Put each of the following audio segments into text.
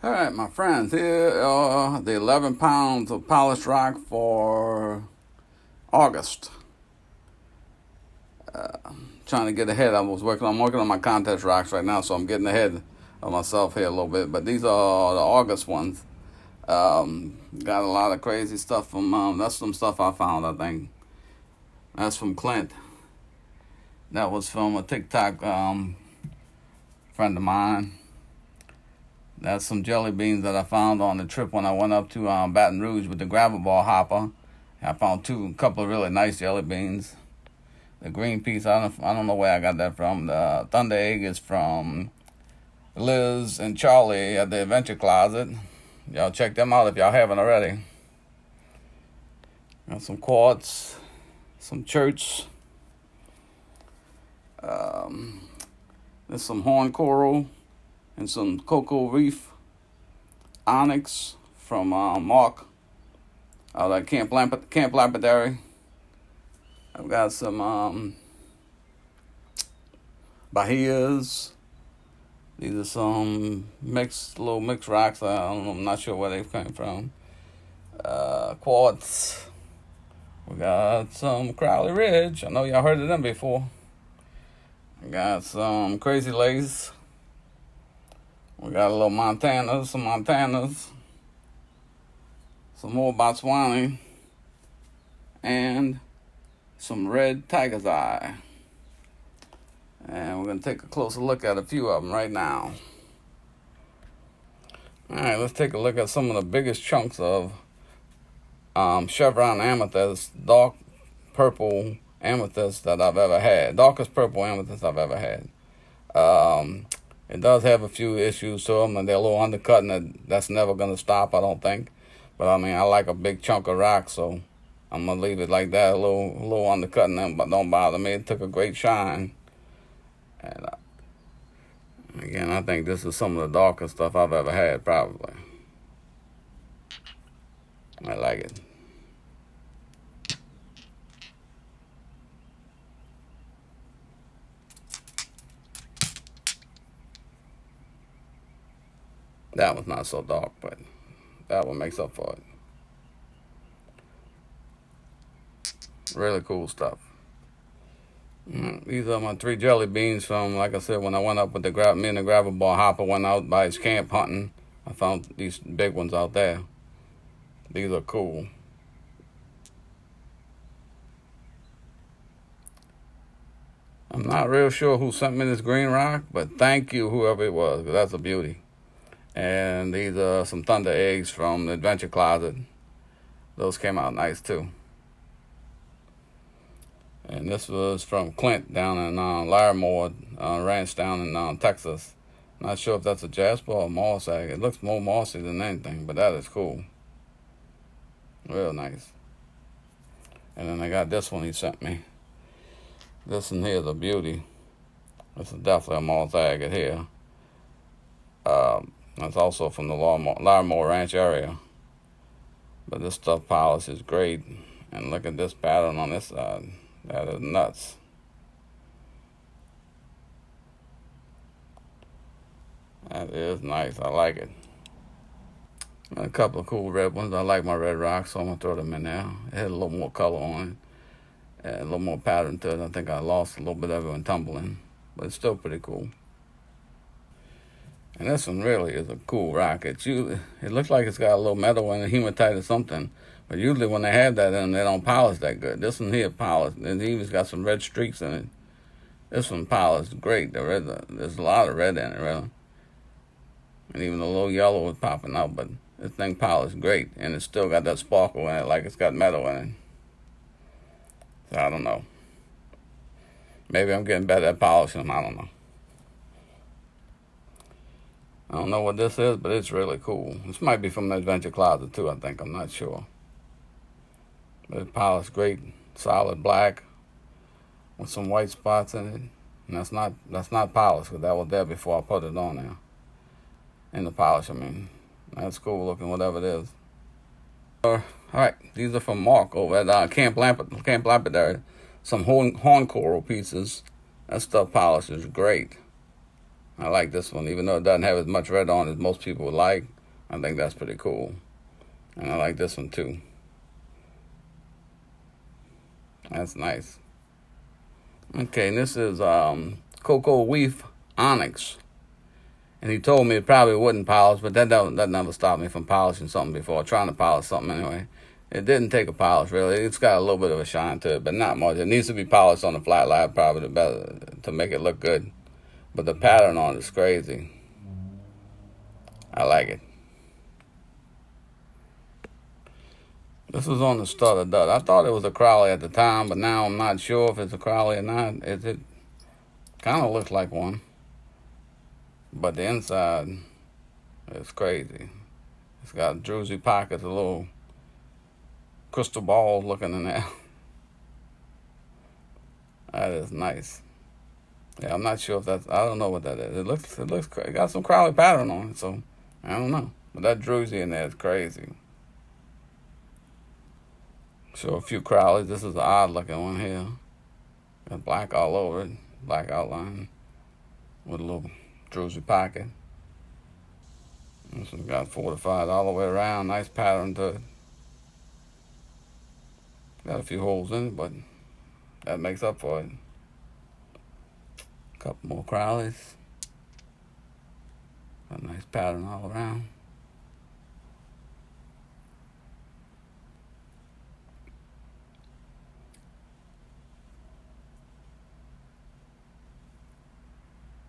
All right, my friends, here are the 11 pounds of polished rock for August. Trying to get ahead. I'm working on my contest rocks right now, so I'm getting ahead of myself here a little bit. But these are the August ones. Got a lot of crazy stuff from, that's some stuff I found, I think. That's from Clint. That was from a TikTok friend of mine. That's some jelly beans that I found on the trip when I went up to Baton Rouge with the gravel ball hopper. I found a couple of really nice jelly beans. The green piece, I don't know where I got that from. The thunder egg is from Liz and Charlie at the Adventure Closet. Y'all check them out if y'all haven't already. Got some quartz, some church. There's some horn coral and some Coco reef, Onyx from Mark out at Camp Lapidary. I've got some Bahias. These are some little mixed rocks. I'm not sure where they came from. Quartz. We got some Crowley Ridge. I know y'all heard of them before. We got some Crazy Lace. We got a little some Montanas, some more Botswana, and some red tiger's eye. And we're going to take a closer look at a few of them right now. Alright, let's take a look at some of the biggest chunks of Chevron Amethyst, dark purple amethyst that I've ever had. Darkest purple amethyst I've ever had. It does have a few issues to them, and they're a little undercut, and that's never going to stop, I don't think. But, I mean, I like a big chunk of rock, so I'm going to leave it like that, a little undercutting them, but don't bother me. It took a great shine. And, again, I think this is some of the darkest stuff I've ever had, probably. I like it. That one's not so dark, but that one makes up for it. Really cool stuff. These are my 3 jelly beans from, like I said, when I went up with me and the gravel ball hopper went out by his camp hunting. I found these big ones out there. These are cool. I'm not real sure who sent me this green rock, but thank you, whoever it was, because that's a beauty. And these are some thunder eggs from the Adventure Closet. Those came out nice too. And this was from Clint down in Larimore Ranch down in Texas. Not sure if that's a jasper or moss agate. It looks more mossy than anything, but that is cool. Real nice. And then I got this one he sent me. This one here is a beauty. This is definitely a moss agate here. That's also from the Larimore Ranch area. But this stuff polish is great. And look at this pattern on this side. That is nuts. That is nice. I like it. And a couple of cool red ones. I like my red rocks, so I'm going to throw them in there. It had a little more color on it. And a little more pattern to it. I think I lost a little bit of it when tumbling. But it's still pretty cool. And this one really is a cool rock. It looks like it's got a little metal in it, hematite or something. But usually when they have that in them, they don't polish that good. This one here polished. And it even got some red streaks in it. This one polished great. There's a lot of red in it, really. And even a little yellow was popping out. But this thing polished great. And it's still got that sparkle in it, like it's got metal in it. So I don't know. Maybe I'm getting better at polishing them. I don't know. I don't know what this is, but it's really cool. This might be from the Adventure Closet too, I think. I'm not sure. But it's polished great, solid black with some white spots in it. And that's not polished, because that was there before I put it on there. In the polish, I mean. That's cool looking, whatever it is. Alright, these are from Mark over at Camp Lapidary. Some horn coral pieces. That stuff polishes great. I like this one, even though it doesn't have as much red on as most people would like. I think that's pretty cool. And I like this one too. That's nice. Okay, and this is Coco Reef Onyx. And he told me it probably wouldn't polish, but that never stopped me from polishing something before, trying to polish something anyway. It didn't take a polish, really. It's got a little bit of a shine to it, but not much. It needs to be polished on the flat line probably better to make it look good. But the pattern on it is crazy. I like it. This was on the Stutter Dud. I thought it was a Crowley at the time, but now I'm not sure if it's a Crowley or not. It kind of looks like one. But the inside is crazy. It's got druzy pockets, a little crystal balls looking in there. That is nice. Yeah, I'm not sure if that's, I don't know what that is. It got some Crowley pattern on it, so I don't know. But that druzy in there is crazy. So a few Crowleys. This is an odd looking one here. Got black all over it, black outline with a little druzy pocket. This one's got fortified all the way around. Nice pattern to it. Got a few holes in it, but that makes up for it. A couple more Crowleys. Got a nice pattern all around.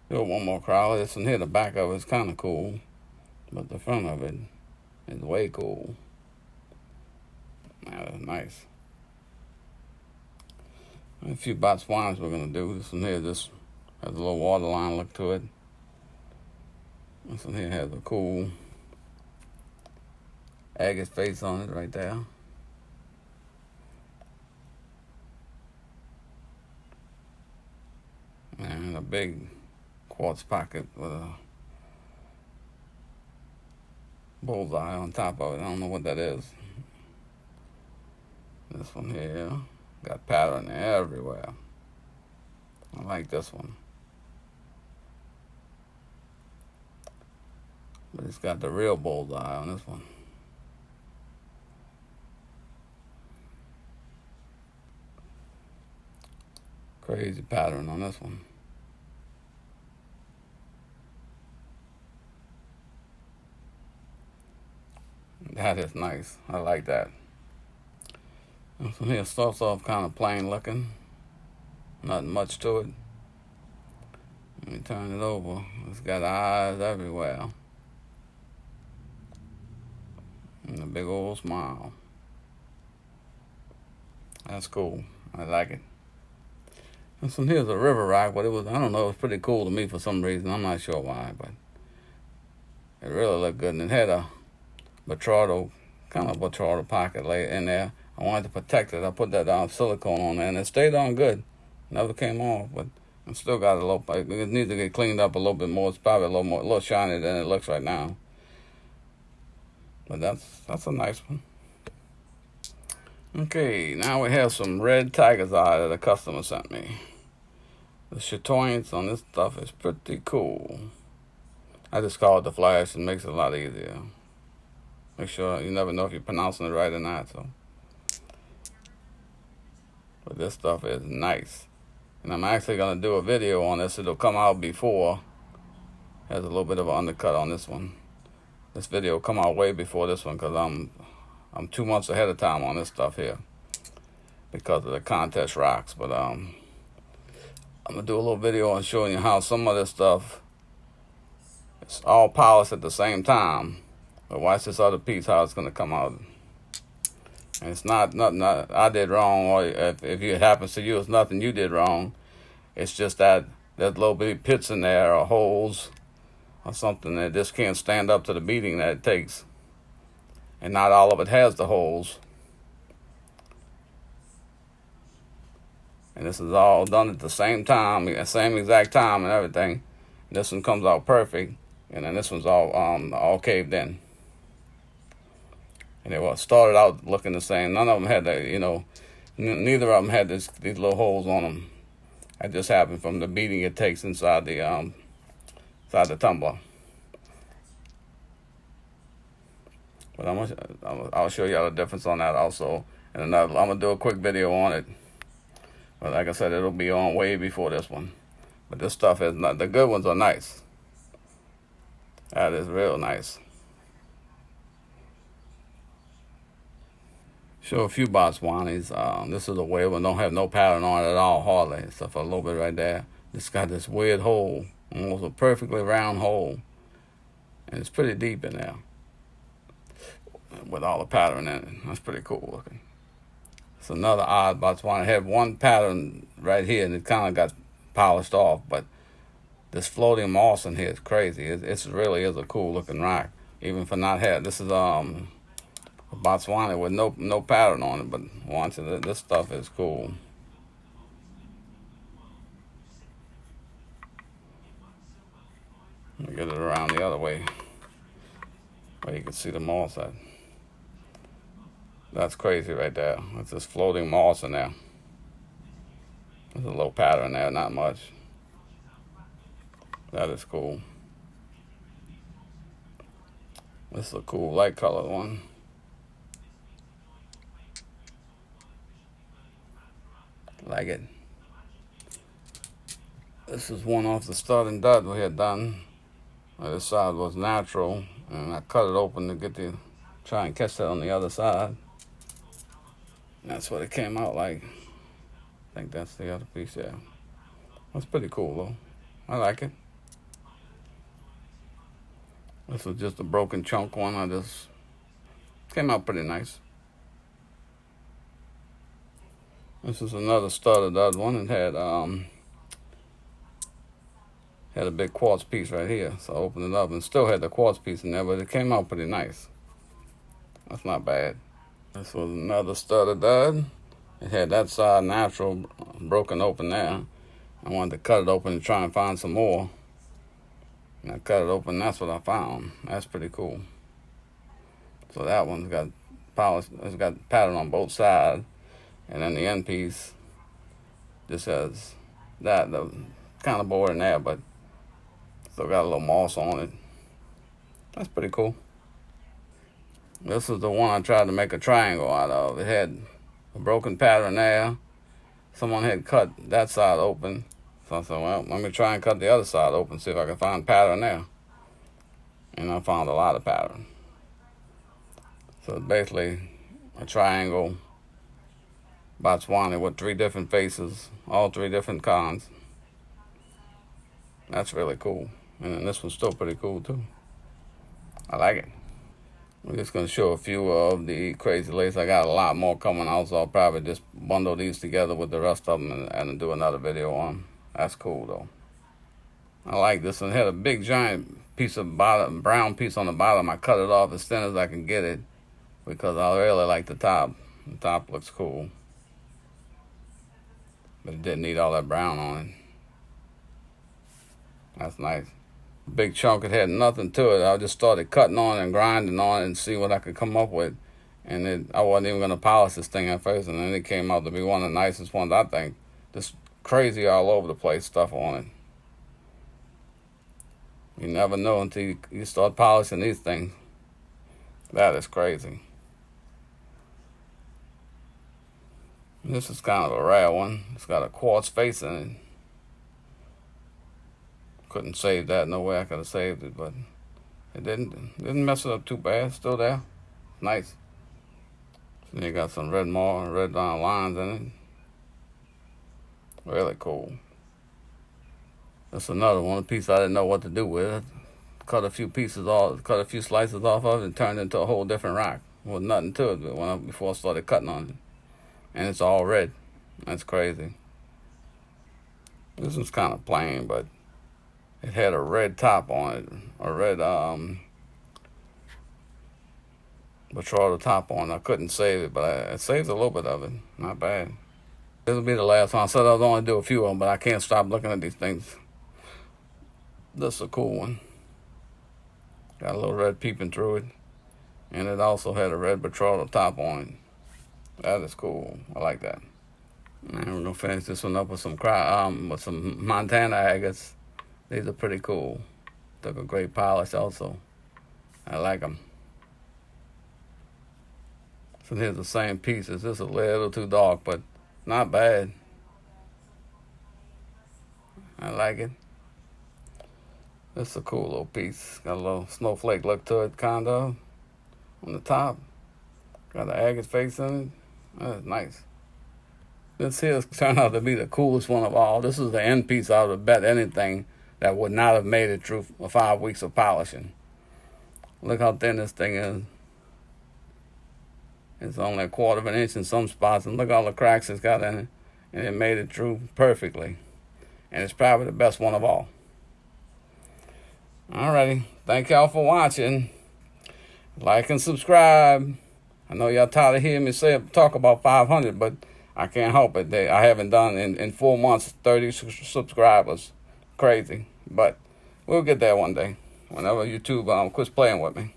Still one more Crowley. This one here, the back of it is kind of cool, but the front of it is way cool. That is nice. A few Botswanas we're going to do. This one here just has a little waterline look to it. This one here has a cool agate face on it right there. And a big quartz pocket with a bullseye on top of it. I don't know what that is. This one here got pattern everywhere. I like this one. But it's got the real bullseye on this one. Crazy pattern on this one. That is nice. I like that. This one here starts off kind of plain looking. Nothing much to it. Let me turn it over. It's got eyes everywhere. And a big old smile. That's cool. I like it. This one here's a river rock, but I don't know, it was pretty cool to me for some reason. I'm not sure why, but it really looked good. And it had a kind of Botswana pocket lay in there. I wanted to protect it. I put that silicone on there, and it stayed on good. Never came off, but it still got a little. It needs to get cleaned up a little bit more. It's probably a little shinier than it looks right now. But that's a nice one. Okay, now we have some red tiger's eye that a customer sent me. The chatoyance on this stuff is pretty cool. I just call it the flash. It makes it a lot easier. Make sure you never know if you're pronouncing it right or not. So, but this stuff is nice, and I'm actually gonna do a video on this. It'll come out before. Has a little bit of an undercut on this one. This video will come out way before this one because I'm 2 months ahead of time on this stuff here because of the contest rocks. But I'm gonna do a little video on showing you how some of this stuff it's all polished at the same time. But watch this other piece, how it's gonna come out. And it's not nothing I did wrong, or if it happens to you, it's nothing you did wrong. It's just that there's little bitty pits in there or holes or something that just can't stand up to the beating that it takes. And not all of it has the holes. And this is all done at the same time, same exact time and everything. This one comes out perfect, and then this one's all caved in. And they started out looking the same. None of them had neither of them had these little holes on them. That just happened from the beating it takes inside inside the tumbler. But I'll show y'all the difference on that also. And another, I'm gonna do a quick video on it. But like I said, it'll be on way before this one. But this stuff is not, the good ones are nice. That is real nice. Show a few Botswanas. This is a weird one. Don't have no pattern on it at all, hardly. Except for a little bit right there. It's got this weird hole. Almost a perfectly round hole. And it's pretty deep in there. With all the pattern in it. That's pretty cool looking. It's another odd Botswana. It had one pattern right here and it kind of got polished off. But this floating moss in here is crazy. It really is a cool looking rock. Even for not having. This is Botswana with no pattern on it, but once this stuff is cool. Let me get it around the other way, where you can see the moss at. That's crazy right there. That's just floating moss in there. There's a little pattern there, not much. That is cool. This is a cool light colored one. Like it. This is one off the starting dud we had done. This side was natural, and I cut it open to try and catch that on the other side. That's what it came out like. I think that's the other piece, yeah. That's pretty cool though. I like it. This was just a broken chunk one. I just came out pretty nice. This is another studded dud one. It had a big quartz piece right here. So I opened it up and still had the quartz piece in there, but it came out pretty nice. That's not bad. This was another studded dud. It had that side natural broken open there. I wanted to cut it open and try and find some more. And I cut it open, that's what I found. That's pretty cool. So that one's got polish, it's got pattern on both sides. And then the end piece just has the kind of board in there, but still got a little moss on it. That's pretty cool. This is the one I tried to make a triangle out of. It had a broken pattern there. Someone had cut that side open. So I said, well, let me try and cut the other side open, see if I can find pattern there. And I found a lot of pattern. So it's basically a triangle Botswana with 3 different faces, all 3 different kinds. That's really cool. And then this one's still pretty cool too. I like it. I'm just going to show a few of the crazy lace. I got a lot more coming out, so I'll probably just bundle these together with the rest of them and do another video on them. That's cool though. I like this one. It had a big giant piece of brown piece on the bottom. I cut it off as thin as I can get it because I really like the top. The top looks cool. But it didn't need all that brown on it. That's nice. Big chunk, it had nothing to it. I just started cutting on and grinding on it and see what I could come up with. And I wasn't even going to polish this thing at first, and then it came out to be one of the nicest ones, I think. Just crazy all over the place stuff on it. You never know until you start polishing these things. That is crazy. This is kind of a rare one. It's got a quartz face in it. Couldn't save that. No way I could have saved it, but it didn't mess it up too bad. Still there. Nice. So you got some red lines in it. Really cool. That's another one, a piece I didn't know what to do with. Cut a few slices off of it and turned it into a whole different rock. There was nothing to it before I started cutting on it. And it's all red. That's crazy. This one's kind of plain, but it had a red top on it. A red betrothal top on it. I couldn't save it, but I saved a little bit of it. Not bad. This will be the last one. I said I was only do a few of them, but I can't stop looking at these things. This is a cool one. Got a little red peeping through it. And it also had a red betrothal top on it. That is cool. I like that. And we're gonna finish this one up with some Montana agates. These are pretty cool. Took a great polish also. I like them. So here's the same piece. It's just a little too dark, but not bad. I like it. It's a cool little piece. Got a little snowflake look to it, kind of, on the top. Got the agate face in it. That's nice. This here turned out to be the coolest one of all. This is the end piece I would have bet anything that would not have made it through 5 weeks of polishing. Look how thin this thing is. It's only 1/4 of an inch in some spots, and look all the cracks it's got in it. And it made it through perfectly. And it's probably the best one of all. Alrighty. Thank y'all for watching. Like and subscribe. I know y'all tired of hearing me talk about 500, but I can't help it. I haven't done in 4 months 30 subscribers. Crazy. But we'll get there one day. Whenever YouTube quits playing with me.